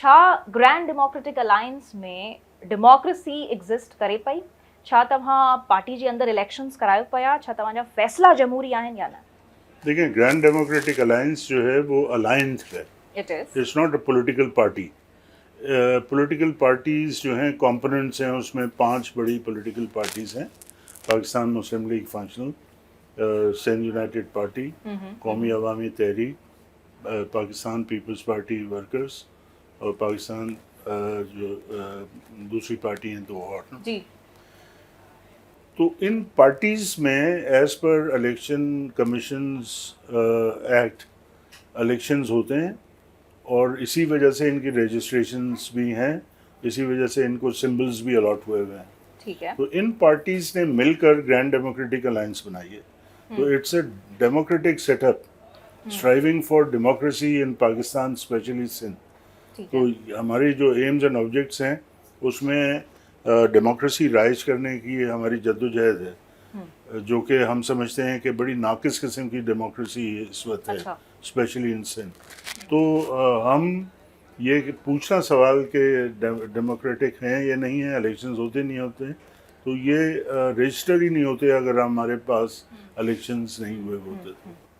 छा grand democratic alliance में democracy exist करे पई? छा तव्हां पार्टी जे अंदरि इलेक्शंस करायो पिया? छा तव्हांजा फ़ैसिला जमहूरी आहिनि या न? देखिए, ग्रैंड डेमोक्रेटिक अलायंस जो है वो अलायंस है, it is it's not a political party. Political parties जो हैं कंपोनेंट्स हैं, उसमें 5 बड़ी पॉलिटिकल पार्टीज़ हैं। पाकिस्तान मुस्लिम लीग फंक्शनल, सिंध यूनाइटेड पार्टी, कौमी अवामी तहरीक, पाकिस्तान पीपल्स पार्टी वर्कर्स और पाकिस्तान दूसरी पार्टी हैं 2 और ना। जी तो इन पार्टीज़ में as per election commissions act elections होते हैं और इसी वजह से इनकी रजिस्ट्रेशंस भी हैं, इसी वजह से इनको सिंबल्स भी अलॉट हुए हुए हैं। ठीक है। तो इन पार्टीज़ ने मिलकर ग्रैंड डेमोक्रेटिक अलायंस बनाई है। तो it's a democratic setup striving for democracy in Pakistan, especially Sindh. ठीक है। तो हमारी जो एम्स एंड ऑब्जेक्ट्स हैं उसमें डेमोक्रेसी राइज करने की हमारी जद्दोजहद है, जो कि हम समझते हैं कि बड़ी नाकिस किस्म की डेमोक्रेसी इस वक्त है, अच्छा। Especially in Sindh. तो हम ये पूछना सवाल कि डेमोक्रेटिक हैं या नहीं हैं, इलेक्शंस होते नहीं होते, तो ये रजिस्टर ही नहीं होते अगर हमारे पास इलेक्शंस नहीं हुए होते।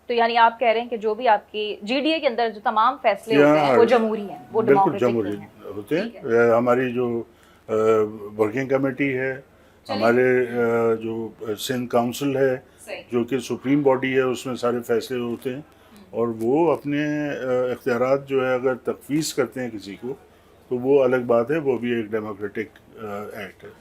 तो यानी आप कह रहे हैं कि जो भी आपकी जीडीए के अंदर जो तमाम फैसले या होते हैं वो जमहूरी हैं, वो बिल्कुल डेमोक्रेटिक जमहूरी नहीं हैं। होते ठीक हैं। हमारी जो वर्किंग कमेटी है, हमारे जो सिंध काउंसिल है, सही। जो कि सुप्रीम बॉडी है, उसमें सारे फैसले होते हैं और वो अपने इख्तियारात जो है अगर तफवीज़ करते हैं किसी को तो वो अलग बात है, वो भी एक डेमोक्रेटिक एक्ट है।